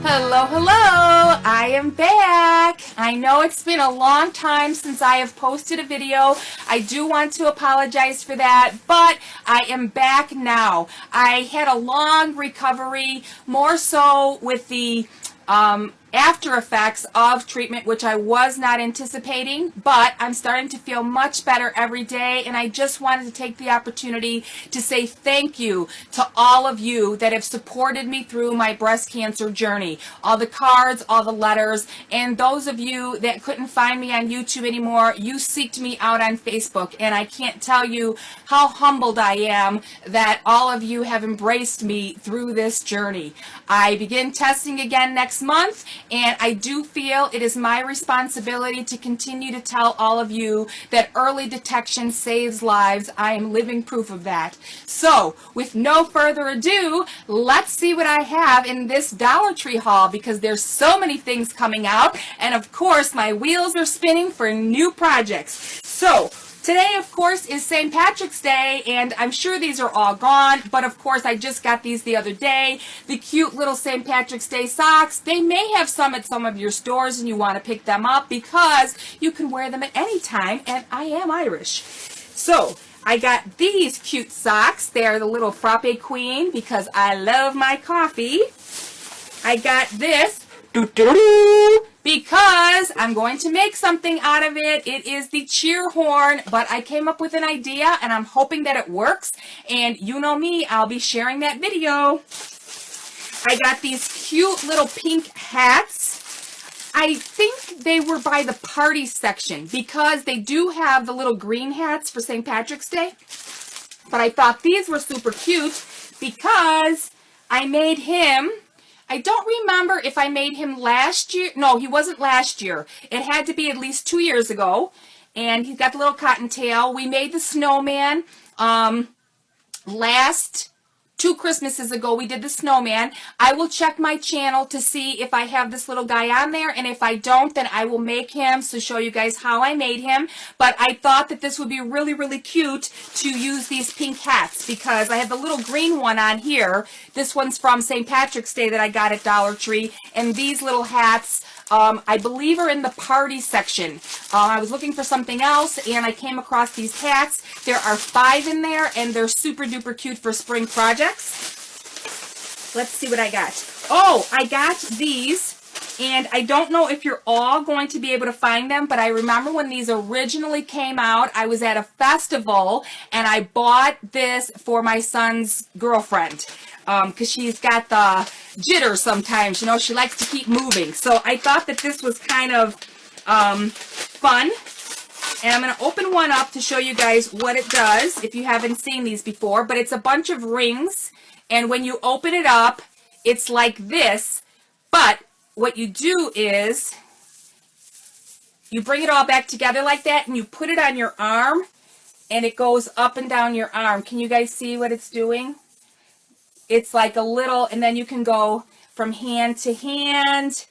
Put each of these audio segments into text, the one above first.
Hello, hello! I am back. I know it's been a long time since I have posted a video. I do want to apologize for that, but I am back now. I had a long recovery, more so with the after effects of treatment, which I was not anticipating, but I'm starting to feel much better every day, and I just wanted to take the opportunity to say thank you to all of you that have supported me through my breast cancer journey. All the cards, all the letters, and those of you that couldn't find me on YouTube anymore, you seeked me out on Facebook, and I can't tell you how humbled I am that all of you have embraced me through this journey. I begin testing again next month, and I do feel it is my responsibility to continue to tell all of you that early detection saves lives. I am living proof of that. So, with no further ado, let's see what I have in this Dollar Tree haul, because there's so many things coming out, and of course my wheels are spinning for new projects. So, today, of course, is St. Patrick's Day, and I'm sure these are all gone, but of course, I just got these the other day. The cute little St. Patrick's Day socks. They may have some at some of your stores, and you want to pick them up because you can wear them at any time, and I am Irish. So, I got these cute socks. They are the little Frappe Queen because I love my coffee. I got this because I'm going to make something out of it. It is the cheer horn, but I came up with an idea and I'm hoping that it works. And you know me, I'll be sharing that video. I got these cute little pink hats. I think they were by the party section because they do have the little green hats for St. Patrick's Day. But I thought these were super cute because I made him. I don't remember if I made him last year. No, he wasn't last year. It had to be at least 2 years ago. And he's got the little cottontail. We made the snowman last 2 Christmases ago. We did the snowman. I will check my channel to see if I have this little guy on there. And if I don't, then I will make him to show you guys how I made him. But I thought that this would be really, really cute to use these pink hats because I have the little green one on here. This one's from St. Patrick's Day that I got at Dollar Tree. And these little hats, I believe, are in the party section. I was looking for something else, and I came across these hats. There are 5 in there, and they're super duper cute for spring projects. Let's see what I got. Oh, I got these, and I don't know if you're all going to be able to find them, but I remember when these originally came out, I was at a festival, and I bought this for my son's girlfriend. Because she's got the jitters sometimes, you know, she likes to keep moving. So I thought that this was kind of fun. And I'm going to open one up to show you guys what it does, if you haven't seen these before. But it's a bunch of rings, and when you open it up, it's like this. But what you do is, you bring it all back together like that, and you put it on your arm, and it goes up and down your arm. Can you guys see what it's doing? It's like a little, and then you can go from hand to hand.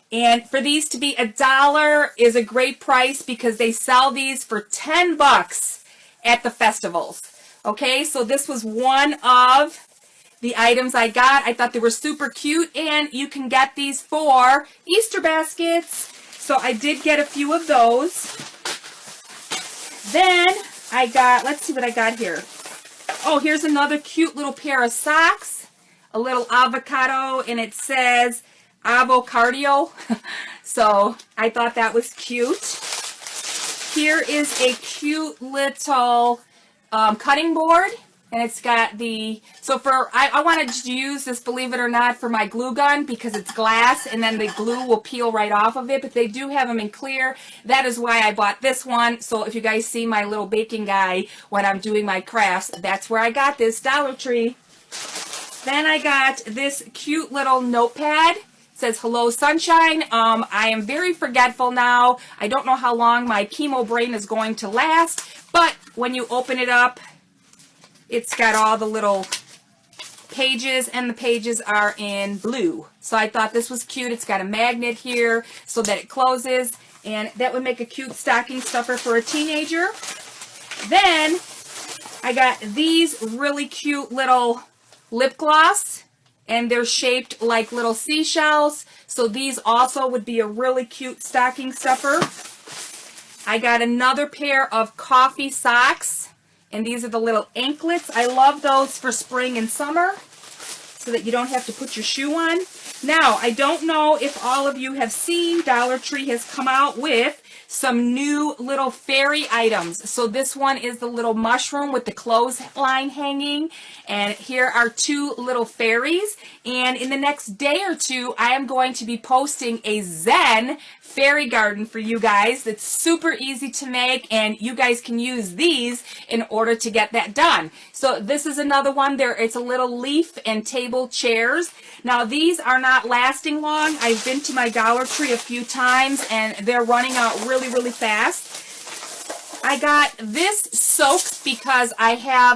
And for these to be $1 is a great price because they sell these for $10 at the festivals. Okay, so this was one of the items I got. I thought they were super cute, and you can get these for Easter baskets. So I did get a few of those. Then I got, let's see what I got here. Oh, here's another cute little pair of socks, a little avocado, and it says avocardio. So I thought that was cute. Here is a cute little cutting board, and it's got the, so for, I wanted to use this, believe it or not, for my glue gun because it's glass and then the glue will peel right off of it, but they do have them in clear. That is why I bought this one. So if you guys see my little baking guy when I'm doing my crafts, that's where I got this, Dollar Tree. Then I got this cute little notepad. It says, "Hello, sunshine." I am very forgetful now. I don't know how long my chemo brain is going to last, but when you open it up, it's got all the little pages, and the pages are in blue. So I thought this was cute. It's got a magnet here so that it closes, and that would make a cute stocking stuffer for a teenager. Then I got these really cute little lip gloss. and they're shaped like little seashells. So these also would be a really cute stocking stuffer. I got another pair of coffee socks, and these are the little anklets. I love those for spring and summer so that you don't have to put your shoe on. Now, I don't know if all of you have seen, Dollar Tree has come out with some new little fairy items. So this one is the little mushroom with the clothesline hanging, and here are two little fairies. And in the next day or two, I am going to be posting a Zen fairy garden for you guys that's super easy to make, and you guys can use these in order to get that done. So this is another one there. It's a little leaf and table chairs. Now these are not lasting long. I've been to my Dollar Tree a few times and they're running out really fast. I got this soak because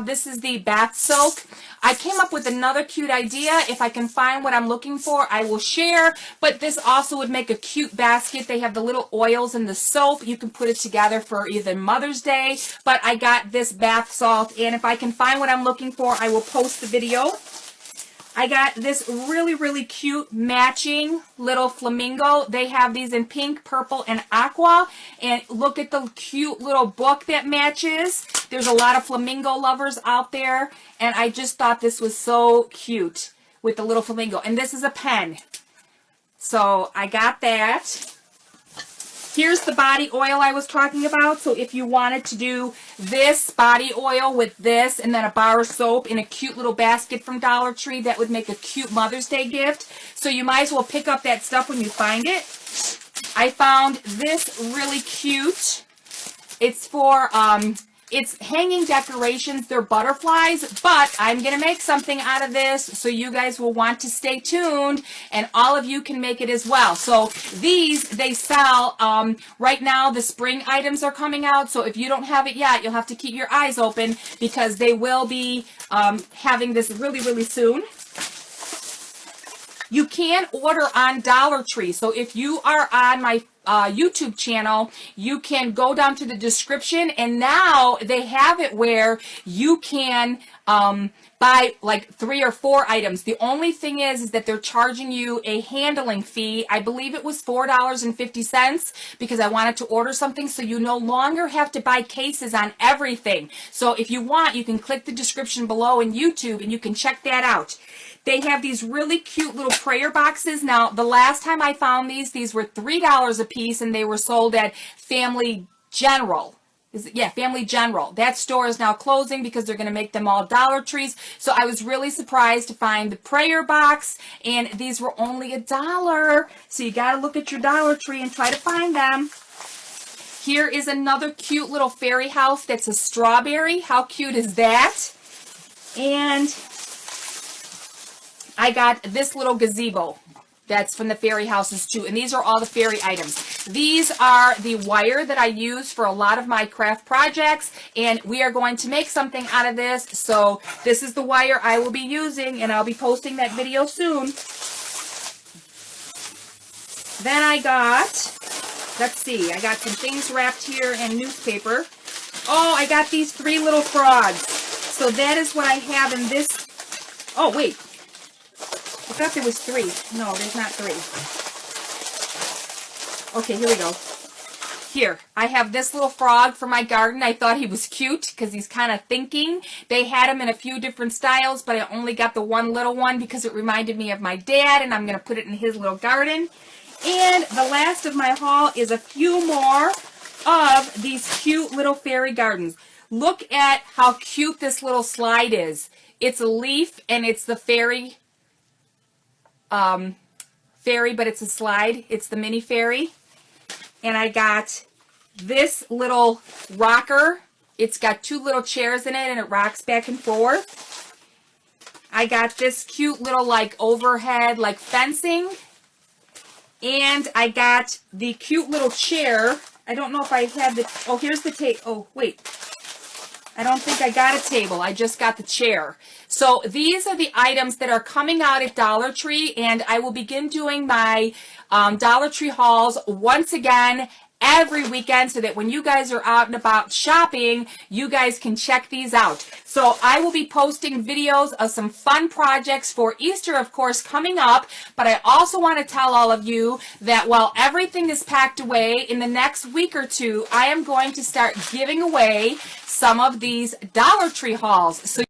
this is the bath soak. I came up with another cute idea. If I can find what I'm looking for, I will share. But this also would make a cute basket. They have the little oils and the soap. You can put it together for either Mother's Day. But I got this bath salt, and if I can find what I'm looking for, I will post the video. I got this really cute matching little flamingo. They have these in pink, purple, and aqua. And look at the cute little book that matches. There's a lot of flamingo lovers out there. And I just thought this was so cute with the little flamingo. And this is a pen. So I got that. Here's the body oil I was talking about. So if you wanted to do this body oil with this and then a bar of soap in a cute little basket from Dollar Tree, that would make a cute Mother's Day gift. So you might as well pick up that stuff when you find it. I found this really cute. It's for, it's hanging decorations. They're butterflies, but I'm going to make something out of this, so you guys will want to stay tuned, and all of you can make it as well. So these, they sell, right now the spring items are coming out, so if you don't have it yet, you'll have to keep your eyes open because they will be having this really soon. You can order on Dollar Tree. So if you are on my YouTube channel, you can go down to the description, and now they have it where you can buy like 3 or 4 items. The only thing is that they're charging you a handling fee. I believe it was $4.50 because I wanted to order something, so you no longer have to buy cases on everything. So if you want, you can click the description below in YouTube and you can check that out. They have these really cute little prayer boxes. Now, the last time I found these were $3 a piece, and they were sold at Family General. Family General. That store is now closing because they're going to make them all Dollar Trees. So I was really surprised to find the prayer box, and these were only $1. So you got to look at your Dollar Tree and try to find them. Here is another cute little fairy house that's a strawberry. How cute is that? And I got this little gazebo that's from the fairy houses too, and these are all the fairy items. These are the wire that I use for a lot of my craft projects, and we are going to make something out of this. So this is the wire I will be using, and I'll be posting that video soon. Then I got, let's see, I got some things wrapped here in newspaper. Oh, I got these 3 little frogs. So that is what I have in this. Oh, wait. I thought there was 3. No, there's not 3. Okay, here we go. Here, I have this little frog for my garden. I thought he was cute because he's kind of thinking. They had him in a few different styles, but I only got the one little one because it reminded me of my dad, and I'm going to put it in his little garden. And the last of my haul is a few more of these cute little fairy gardens. Look at how cute this little slide is. It's a leaf, and it's the fairy, but it's a slide. It's the mini fairy. And I got this little rocker. It's got 2 little chairs in it, and it rocks back and forth. I got this cute little like overhead like fencing. And I got the cute little chair. I don't know if I had the, oh, here's the table. Oh, wait. I don't think I got a table. I just got the chair. So these are the items that are coming out at Dollar Tree, and I will begin doing my Dollar Tree hauls once again every weekend so that when you guys are out and about shopping, you guys can check these out. So I will be posting videos of some fun projects for Easter, of course, coming up. But I also want to tell all of you that while everything is packed away, in the next week or two, I am going to start giving away some of these Dollar Tree hauls. So